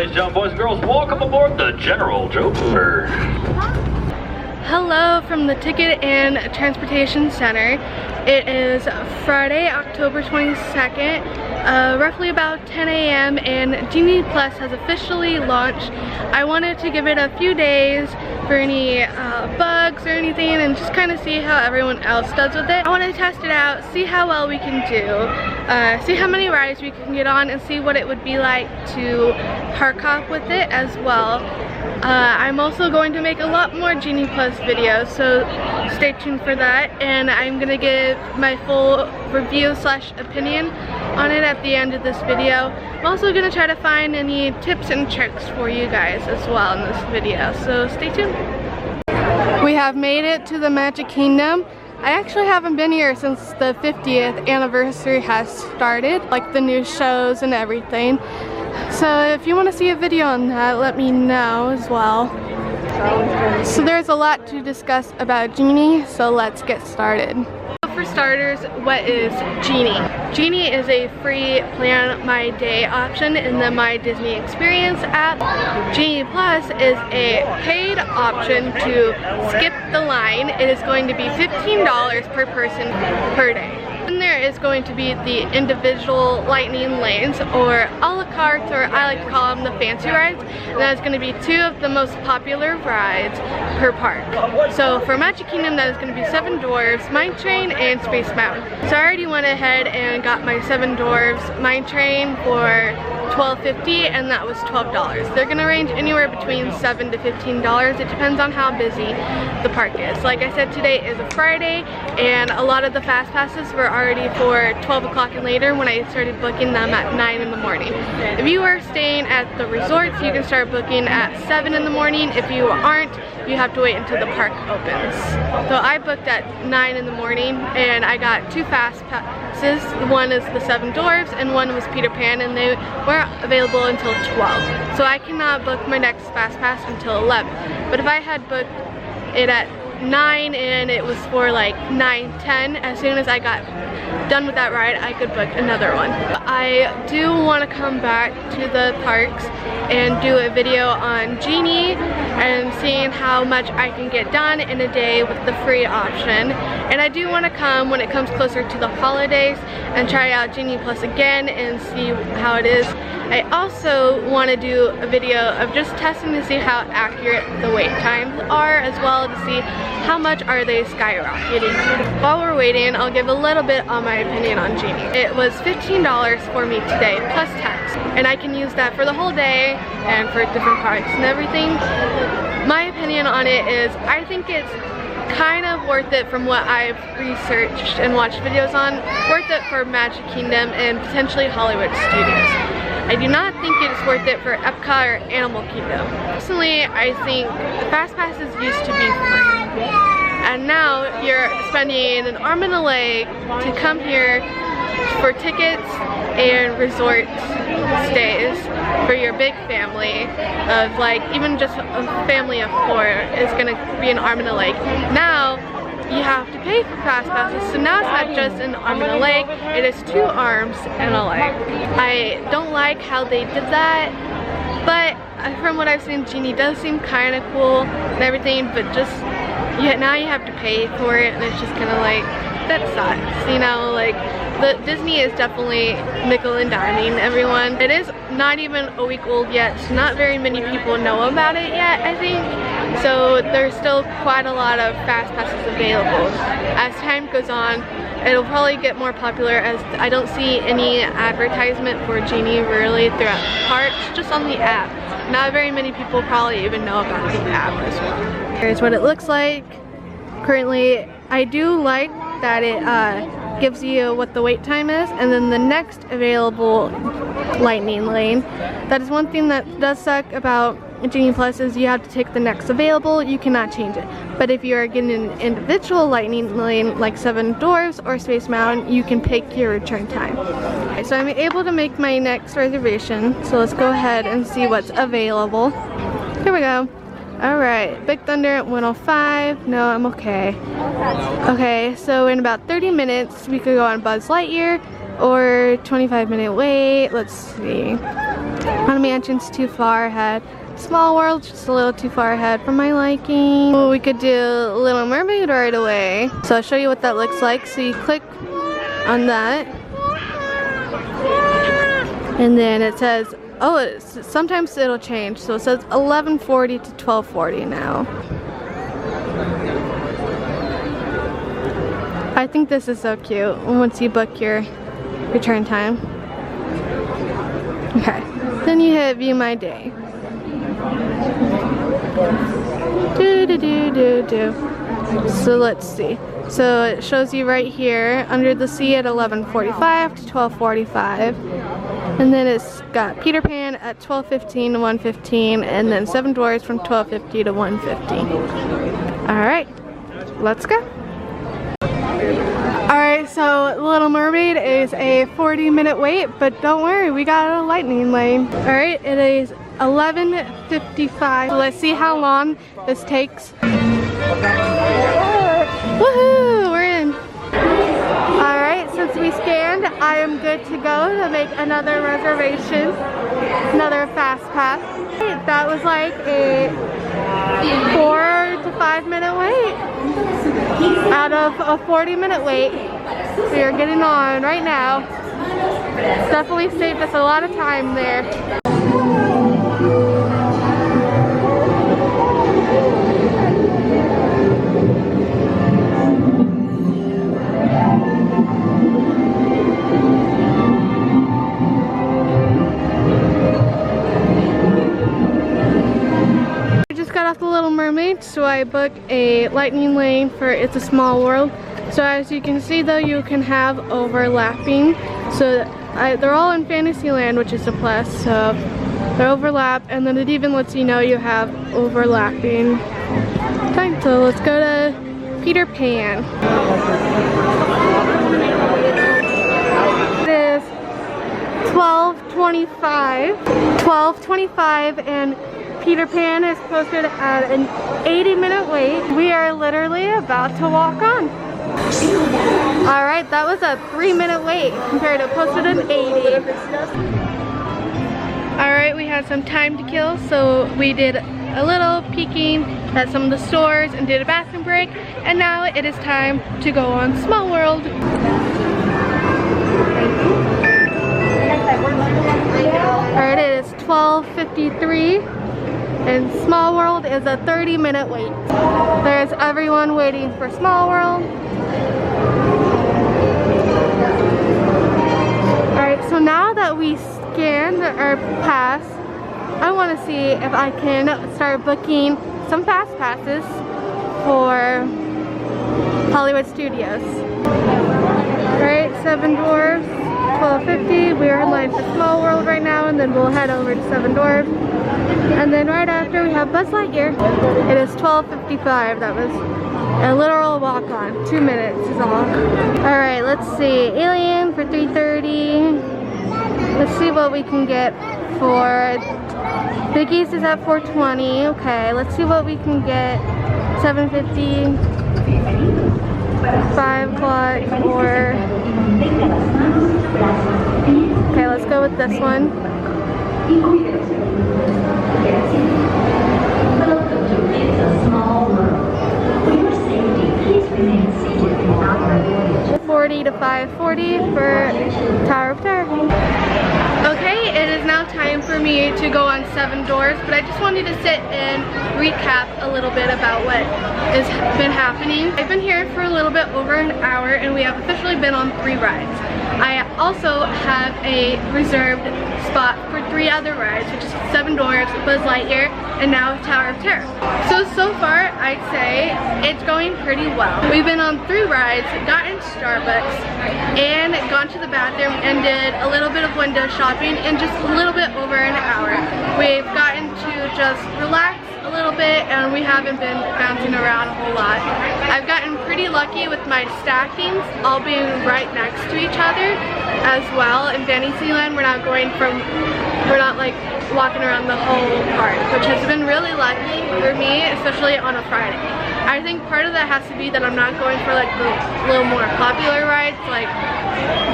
ladies and gentlemen, boys and girls, welcome aboard the General Joker. Hello from the Ticket and Transportation Center. It is Friday, October 22nd, roughly about 10 a.m. and Genie Plus has officially launched. I wanted to give it a few days for any bugs or anything and just kind of see how everyone else does with it. I want to test it out, see how well we can do, see how many rides we can get on, and see what it would be like to park hop with it as well. I'm also going to make a lot more Genie Plus videos, so stay tuned for that, and I'm going to give my full review slash opinion on it at the end of this video. I'm also going to try to find any tips and tricks for you guys as well in this video, so stay tuned. We have made it to the Magic Kingdom. I actually haven't been here since the 50th anniversary has started, like the new shows and everything. So if you want to see a video on that, let me know as well. So there's a lot to discuss about Genie, so let's get started. For starters, what is Genie? Genie is a free plan my day option in the My Disney Experience app. Genie Plus is a paid option to skip the line. It is going to be $15 per person per day. And there is going to be the individual lightning lanes, or a la carte, or I like to call them the fancy rides. And that is going to be two of the most popular rides per park. So for Magic Kingdom, that is going to be Seven Dwarfs, Mine Train, and Space Mountain. So I already went ahead and got my Seven Dwarfs Mine Train for $12.50, and that was $12. They're going to range anywhere between $7 to $15. It depends on how busy the park is. Like I said, today is a Friday, and a lot of the fast passes were already for 12 o'clock and later when I started booking them at 9 in the morning. If you are staying at the resorts, you can start booking at 7 in the morning. If you aren't, you have to wait until the park opens. So I booked at 9 in the morning, and I got two fast passes. One is the Seven Dwarfs and one was Peter Pan, and they weren't available until 12. So I cannot book my next fast pass until 11. But if I had booked it at 9 and it was for like 9:10, as soon as I got done with that ride, I could book another one. I do want to come back to the parks and do a video on Genie and seeing how much I can get done in a day with the free option. And I do want to come when it comes closer to the holidays and try out Genie Plus again and see how it is. I also want to do a video of just testing to see how accurate the wait times are, as well to see how much are they skyrocketing. While we're waiting, I'll give a little bit on my opinion on Genie. It was $15 for me today, plus tax, and I can use that for the whole day and for different parks and everything. My opinion on it is I think it's kind of worth it from what I've researched and watched videos on, worth it for Magic Kingdom and potentially Hollywood Studios. I do not think it is worth it for Epcot or Animal Kingdom. Personally, I think the fast passes used to be free, and now you're spending an arm and a leg to come here for tickets and resort stays for your big family of, like, even just a family of 4 is gonna be an arm and a leg. Now you have to pay for fast passes, so now it's not just an arm and a leg, it is 2 arms and a leg. I don't like how they did that, but from what I've seen, Genie does seem kind of cool and everything, but just, yeah, now you have to pay for it, and it's just kind of like, that sucks, you know, like, the Disney is definitely nickel and diming everyone. It is not even a week old yet, so not very many people know about it yet, I think. So there's still quite a lot of fast passes available. As time goes on, it'll probably get more popular, as I don't see any advertisement for Genie really throughout the parks, just on the app. Not very many people probably even know about the app as well. Here's what it looks like. Currently, I do like that it gives you what the wait time is, and then the next available lightning lane. That is one thing that does suck about Genie Plus, is you have to take the next available. You cannot change it. But if you are getting an individual lightning lane like Seven Dwarfs or Space Mountain, you can pick your return time. Okay, so I'm able to make my next reservation, so let's go ahead and see what's available. Here we go. Alright, Big Thunder at 105. No, I'm okay. Okay, so in about 30 minutes we could go on Buzz Lightyear, or 25-minute wait. Let's see. Haunted Mansion's too far ahead. Small World, just a little too far ahead for my liking. Oh, we could do Little Mermaid right away. So I'll show you what that looks like. So you click on that. And then it says, oh, sometimes it'll change. So it says 11:40 to 12:40 now. I think this is so cute once you book your return time. Okay, then you hit view my day. So let's see. So it shows you right here under the sea at 11:45 to 12:45. And then it's got Peter Pan at 12:15 to 1:15, and then Seven Dwarfs from 12:50 to 1:50. Alright, let's go. Alright, so Little Mermaid is a 40-minute wait, but don't worry, we got a lightning lane. Alright, it is 11:55. So let's see how long this takes. Woohoo! We're in. Alright, since we scanned, I am good to go to make another reservation. Another fast pass. That was like a 4 to 5 minute wait. Out of a 40-minute wait. We are getting on right now. Definitely saved us a lot of time there. Got off the Little Mermaid, so I booked a lightning lane for It's a Small World. So as you can see though, you can have overlapping. So they're all in Fantasyland, which is a plus, so they overlap, and then it even lets you know you have overlapping time. So let's go to Peter Pan. It is 12:25. 12:25 and Peter Pan is posted at an 80-minute wait. We are literally about to walk on. Alright, that was a 3-minute wait compared to posted at 80. Alright, we had some time to kill, so we did a little peeking at some of the stores and did a bathroom break, and now it is time to go on Small World. Alright, it is 12:53. And Small World is a 30-minute wait. There's everyone waiting for Small World. Alright, so now that we scanned our pass, I want to see if I can start booking some fast passes for Hollywood Studios. Alright, Seven Dwarfs, 12:50. We are in line for Small World right now, and then we'll head over to Seven Dwarfs. And then right after we have Buzz Lightyear. It is 12:55. That was a literal walk on. 2 minutes is all. Alright, let's see. Alien for 3:30. Let's see what we can get for Biggie's is at 4:20. Okay, let's see what we can get. 7:50. 5 o'clock or okay, let's go with this one. 40 to 5:40 for Tower of Terror. Okay, it is now time for me to go on Seven Dwarfs, but I just wanted to sit and recap a little bit about what has been happening. I've been here for a little bit over an hour, and we have officially been on 3 rides. I also have a reserved spot for 3 other rides, which is Seven Dwarfs, Buzz Lightyear, and now Tower of Terror. So far, I'd say it's going pretty well. We've been on 3 rides, gotten Starbucks, and gone to the bathroom and did a little bit of window shopping in just a little bit over an hour. We've gotten to just relax a little bit, and we haven't been bouncing around a whole lot. I've gotten pretty lucky with my stackings all being right next to each other as well. In Fantasyland, we're not like walking around the whole park, which has been really lucky for me, especially on a Friday. I think part of that has to be that I'm not going for like the little more popular rides like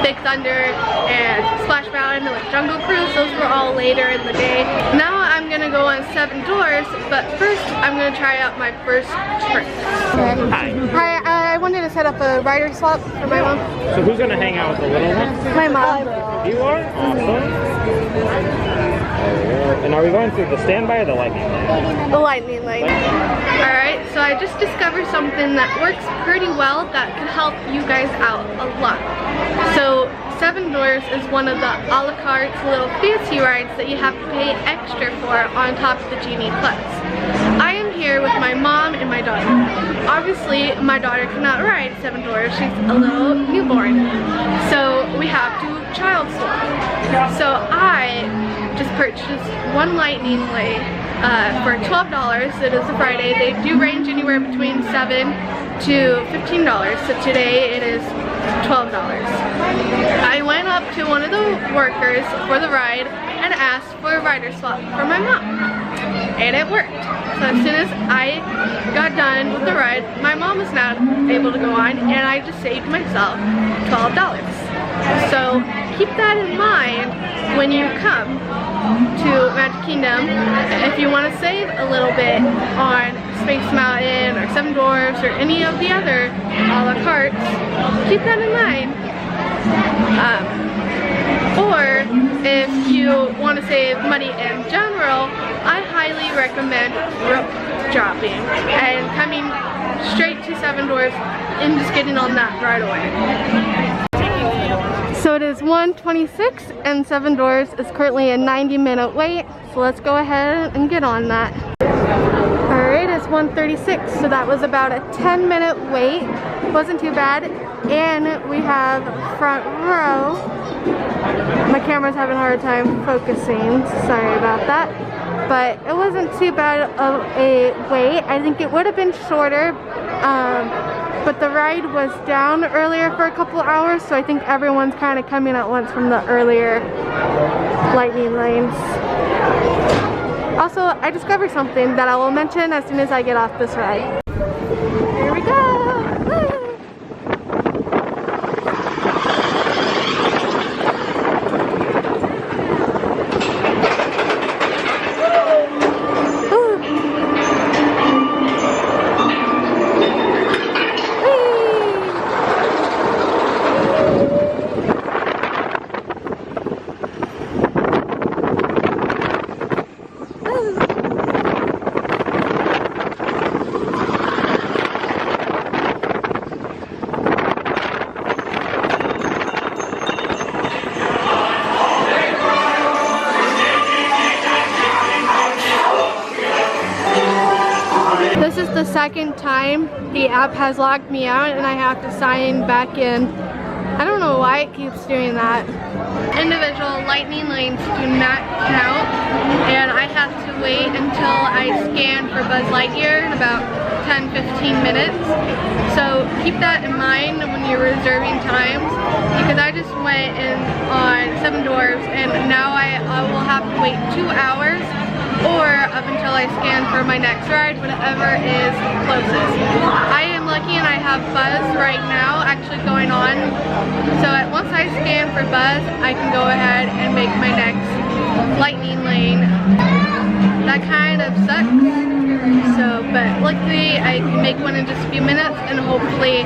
Big Thunder and Splash Mountain and like Jungle Cruise. Those were all later in the day. Now I'm gonna go on 7 Doors, but first I'm gonna try out my first trick. Hi, I wanted to set up a rider swap for my mom. So who's gonna hang out with the little one? My mom. You are? Awesome. And are we going through the standby or the lightning lane? The lightning lane. Alright, so I just discovered something that works pretty well that can help you guys out a lot. So 7 Doors is one of the a la carte little fancy rides that you have to pay extra for on top of the Genie Plus. I am here with my mom and my daughter. Obviously, my daughter cannot ride 7 Doors. She's a little newborn. So we have to child swap. So I just purchased one lightning lane for $12. It is a Friday. They do range anywhere between $7 to $15. So today it is $12. I went up to one of the workers for the ride and asked for a rider swap for my mom. And it worked. So as soon as I got done with the ride, my mom was now able to go on, and I just saved myself $12. So keep that in mind when you come to Magic Kingdom. If you want to save a little bit on Space Mountain or 7 Dwarfs or any of the other a la cartes, keep that in mind. Or if you want to save money in general, I highly recommend rope dropping and coming straight to 7 Dwarfs and just getting on that right away. So it is 1:26 and 7 Doors is currently a 90-minute wait. So let's go ahead and get on that. Alright, it's 1:36, so that was about a 10-minute wait. Wasn't too bad. And we have front row. My camera's having a hard time focusing, sorry about that. But it wasn't too bad of a wait. I think it would have been shorter. But the ride was down earlier for a couple hours, so I think everyone's kind of coming at once from the earlier lightning lanes. Also, I discovered something that I will mention as soon as I get off this ride. Here we go! Woo! This is the second time the app has logged me out and I have to sign back in. I don't know why it keeps doing that. Individual lightning lanes do not count, and I have to wait until I scan for Buzz Lightyear in about 10-15 minutes. So keep that in mind when you're reserving times, because I just went in on 7 Dwarfs and now I will have to wait 2 hours or up until I scan for my next ride, whatever is closest. I am lucky and I have Buzz right now actually going on. So once I scan for Buzz, I can go ahead and make my next lightning lane. That kind of sucks. So, but luckily I can make one in just a few minutes, and hopefully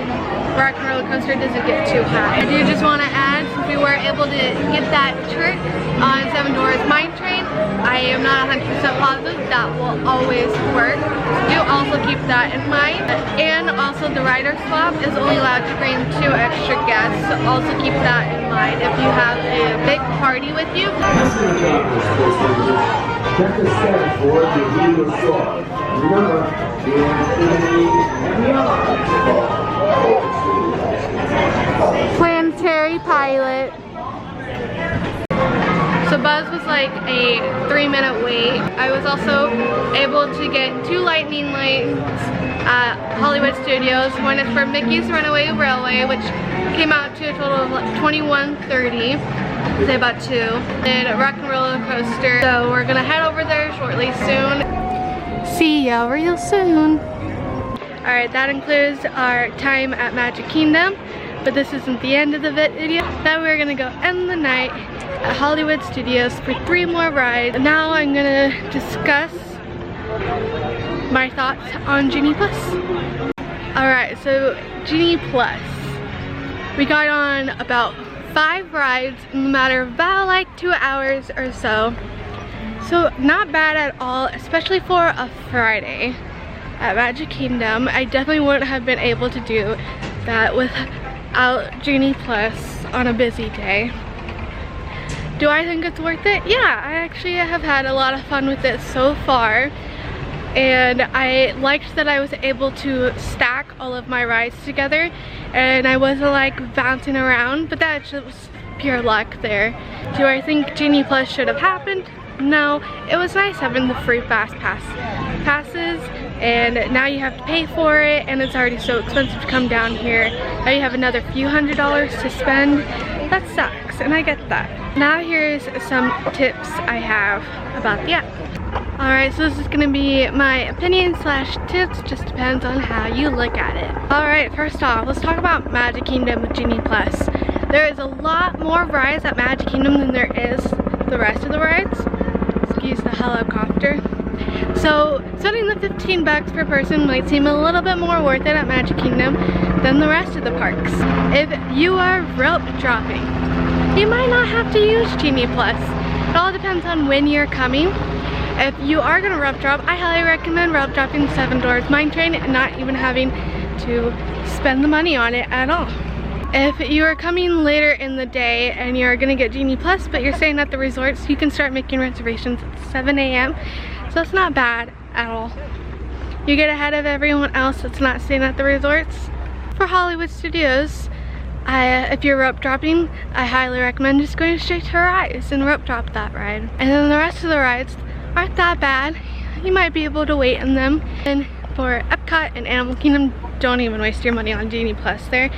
Rock and Roller Coaster doesn't get too high. I do just want to add, since we were able to get that trick on 7 Doors Mine Train, I am not 100% positive that will always work. Do also keep that in mind. And also the rider swap is only allowed to bring 2 extra guests, so also keep that in mind if you have a big party with you. Chapter 7 for the Hero Song. Remember, Planetary Pilot. So Buzz was like a 3-minute wait. I was also able to get 2 lightning lanes at Hollywood Studios. One is for Mickey's Runaway Railway, which came out to a total of like $21.30. Say about 2. And Rock and Roller Coaster. So we're gonna head over there shortly soon. See ya real soon. Alright, that includes our time at Magic Kingdom. but this isn't the end of the video. Now we're gonna go end the night at Hollywood Studios for 3 more rides. Now I'm gonna discuss my thoughts on Genie Plus. Alright, so Genie Plus. We got on about 5 rides in the matter of about like 2 hours or so. So not bad at all, especially for a Friday at Magic Kingdom. I definitely wouldn't have been able to do that without Genie Plus on a busy day. Do I think it's worth it? Yeah, I actually have had a lot of fun with it so far. And I liked that I was able to stack all of my rides together and I wasn't like bouncing around, but that just was pure luck there. Do I think Genie Plus should have happened? No, it was nice having the free fast passes, and now you have to pay for it and it's already so expensive to come down here. Now you have another few $100s to spend. That sucks, and I get that. Now here's some tips I have about the app. Alright, so this is going to be my opinion slash tips, just depends on how you look at it. Alright, first off, let's talk about Magic Kingdom with Genie Plus. There is a lot more rides at Magic Kingdom than there is the rest of the rides. Excuse the helicopter. So, spending the $15 per person might seem a little bit more worth it at Magic Kingdom than the rest of the parks. If you are rope dropping, you might not have to use Genie Plus. It all depends on when you're coming. If you are gonna rope drop, I highly recommend rope dropping 7 Doors Mine Train and not even having to spend the money on it at all. If you are coming later in the day and you're gonna get Genie Plus, but you're staying at the resorts, you can start making reservations at 7 a.m. So it's not bad at all. You get ahead of everyone else that's not staying at the resorts. For Hollywood Studios, if you're rope dropping, I highly recommend just going straight to Rise and rope drop that ride. And then the rest of the rides aren't that bad. You might be able to wait in them. And for Epcot and Animal Kingdom, don't even waste your money on Genie Plus there.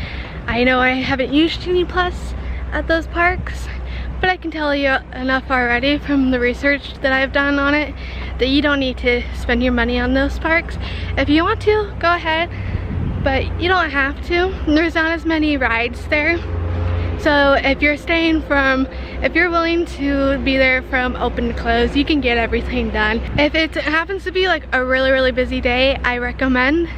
I know I haven't used Genie Plus at those parks, but I can tell you enough already from the research that I've done on it that you don't need to spend your money on those parks. If you want to, go ahead, but you don't have to. There's not as many rides there. So if you're willing to be there from open to close, you can get everything done. If it happens to be like a really busy day, I recommend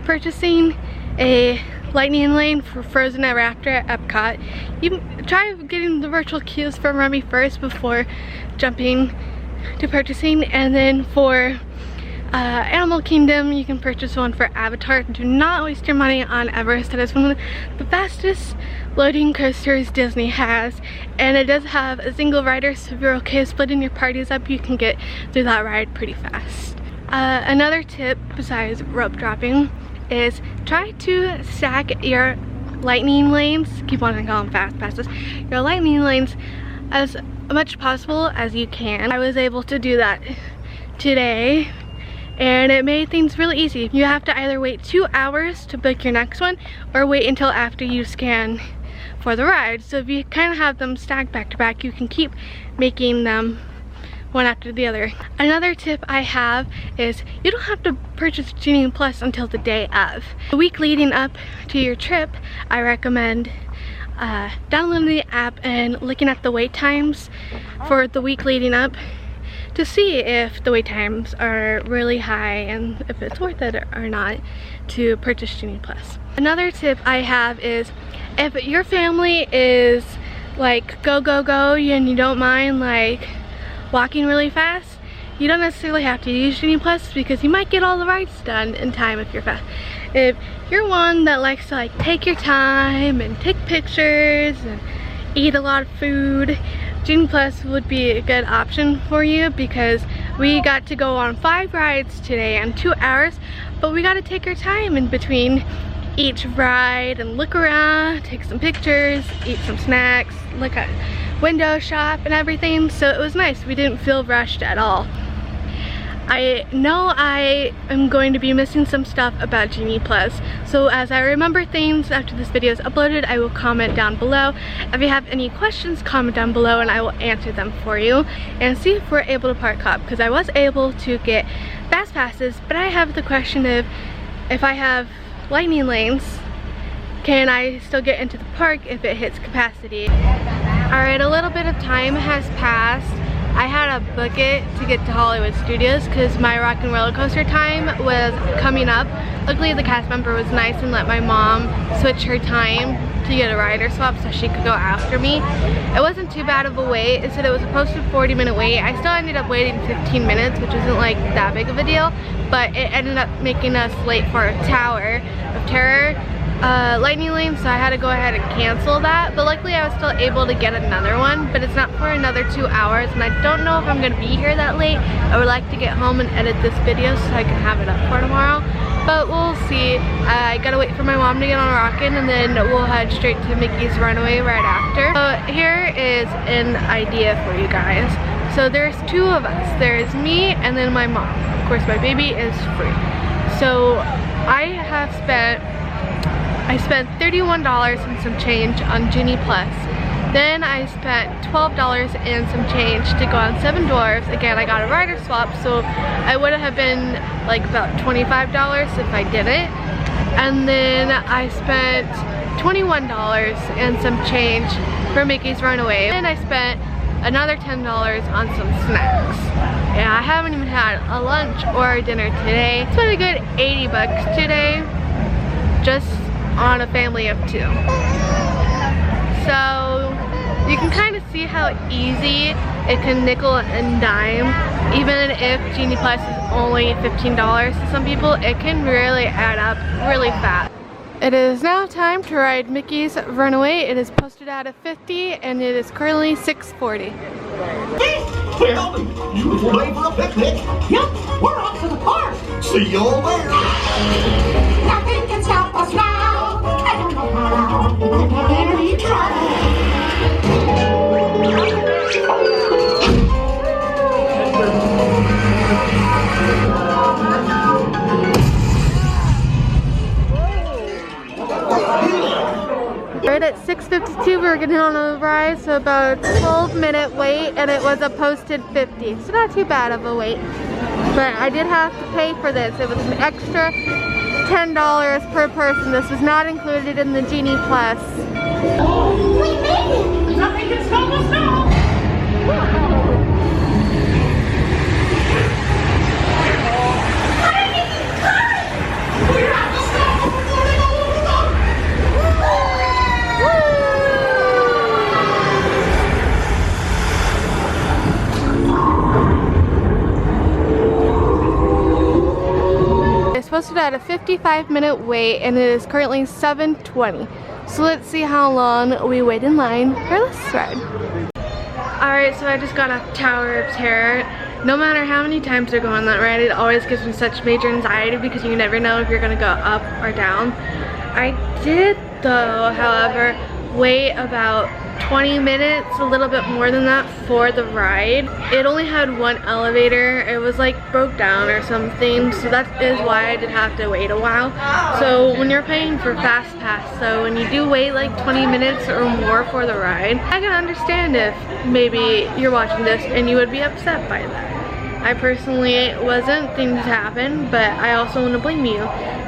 purchasing a lightning lane for Frozen Ever After at Epcot. You try getting the virtual queues from Remy first before jumping to purchasing, and then for Animal Kingdom, you can purchase one for Avatar. Do not waste your money on Everest. That is one of the fastest loading coasters Disney has, and it does have a single rider, so if you're okay splitting your parties up, you can get through that ride pretty fast. Another tip besides rope dropping is try to stack your lightning lanes, keep on calling fast passes, your lightning lanes as much possible as you can. I was able to do that today, and it made things really easy. You have to either wait 2 hours to book your next one or wait until after you scan for the ride. So if you kind of have them stacked back to back, you can keep making them one after the other. Another tip I have is you don't have to purchase Genie Plus until the day of. The week leading up to your trip, I recommend downloading the app and looking at the wait times for the week leading up to see if the wait times are really high and if it's worth it or not to purchase Genie Plus. Another tip I have is if your family is like go and you don't mind like walking really fast, you don't necessarily have to use Genie Plus because you might get all the rides done in time if you're fast. If you're one that likes to like take your time and take pictures and eat a lot of food, Genie Plus would be a good option for you because we got to go on 5 rides today in 2 hours, but we got to take our time in between each ride and look around, take some pictures, eat some snacks, look at window shop and everything, so it was nice. We didn't feel rushed at all. I know I am going to be missing some stuff about Genie Plus, so as I remember things after this video is uploaded, I will comment down below. If you have any questions, comment down below and I will answer them for you and see if we're able to park hop, because I was able to get fast passes, but I have the question of if I have lightning lanes can I still get into the park if it hits capacity. Alright, a little bit of time has passed. I had to book it to get to Hollywood Studios because my Rock and Roller Coaster time was coming up. Luckily the cast member was nice and let my mom switch her time to get a rider swap so she could go after me. It wasn't too bad of a wait. It said it was a posted 40-minute wait. I still ended up waiting 15 minutes, which isn't like that big of a deal, but it ended up making us late for a Tower of Terror lightning lane, so I had to go ahead and cancel that. But luckily I was still able to get another one, but it's not for another 2 hours, and I don't know if I'm gonna be here that late. I would like to get home and edit this video so I can have it up for tomorrow, but we'll see. I gotta wait for my mom to get on a rockin', and then we'll head straight to Mickey's Runaway right after. So here is an idea for you guys. So there's two of us. There's me and then my mom. Of course my baby is free. So I spent $31 and some change on Genie Plus. Then I spent $12 and some change to go on Seven Dwarfs. Again, I got a rider swap, so I would have been like about $25 if I didn't. And then I spent $21 and some change for Mickey's Runaway. And I spent another $10 on some snacks. Yeah, I haven't even had a lunch or a dinner today. It's been a good 80 bucks today, just on a family of 2. So you can kind of see how easy it can nickel and dime. Even if Genie Plus is only $15 to some people, it can really add up really fast. It is now time to ride Mickey's Runaway. It is posted at a 50 and it is currently 6:40. Well, beautiful day for a picnic. Yep, we're off to the park. See you all there. Nothing can stop us now. I don't know how, but we try. Right at 6:52, we were getting on a ride, so about a 12-minute wait, and it was a posted 50, so not too bad of a wait. But I did have to pay for this. It was an extra $10 per person. This was not included in the Genie Plus. We made it! Nothing can stop us now! We're at the stop! It's posted at a 55-minute wait, and it is currently 7:20. So let's see how long we wait in line for this ride. Alright, so I just got off Tower of Terror. No matter how many times I go on that ride, it always gives me such major anxiety because you never know if you're gonna go up or down. I did though, however, wait about 20 minutes, a little bit more than that, for the ride. It only had one elevator. It was like broke down or something, so that is why I did have to wait a while. So when you're paying for Fast Pass, so when you do wait like 20 minutes or more for the ride, I can understand if maybe you're watching this and you would be upset by that. I personally wasn't, things happen, but I also want to blame you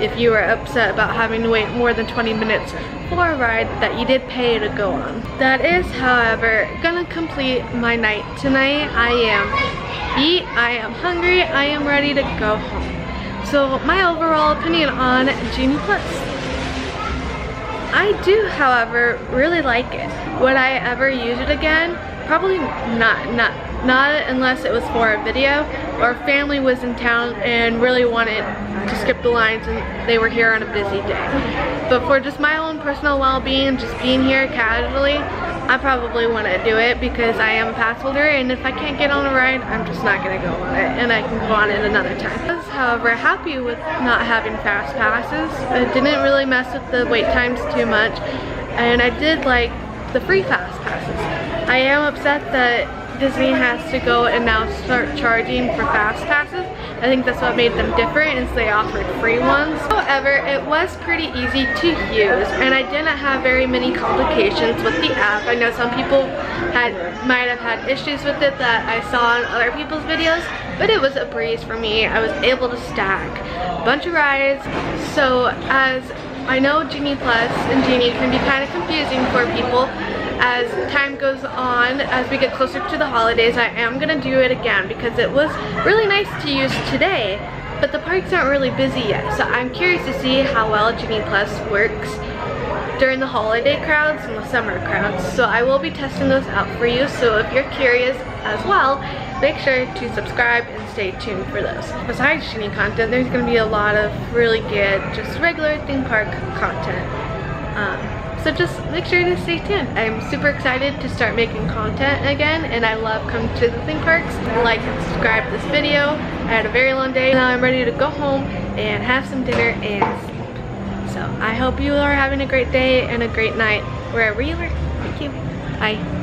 if you were upset about having to wait more than 20 minutes for a ride that you did pay to go on. That is, however, gonna complete my night tonight. I am hungry, I am ready to go home. So my overall opinion on Genie Plus. I do, however, really like it. Would I ever use it again? Probably not unless it was for a video or family was in town and really wanted to skip the lines and they were here on a busy day. But for just my own personal well-being, just being here casually, I probably want to do it because I am a pass holder, and if I can't get on a ride, I'm just not going to go on it, and I can go on it another time. I was, however, happy with not having fast passes. It didn't really mess with the wait times too much, and I did like the free fast passes. I am upset that Disney has to go and now start charging for fast passes. I think that's what made them different, is they offered free ones. However, it was pretty easy to use, and I didn't have very many complications with the app. I know some people might have had issues with it that I saw in other people's videos, but it was a breeze for me. I was able to stack a bunch of rides. So as I know Genie Plus and Genie can be kind of confusing for people as time goes on. As we get closer to the holidays, I am going to do it again because it was really nice to use today, but the parks aren't really busy yet. So I'm curious to see how well Genie Plus works during the holiday crowds and the summer crowds. So I will be testing those out for you. So if you're curious as well, make sure to subscribe and stay tuned for those. Besides Genie content, there's going to be a lot of really good, just regular theme park content. So just make sure to stay tuned. I'm super excited to start making content again, and I love coming to the theme parks. Like and subscribe to this video. I had a very long day. Now I'm ready to go home and have some dinner and sleep. So I hope you are having a great day and a great night wherever you are. Thank you. Bye.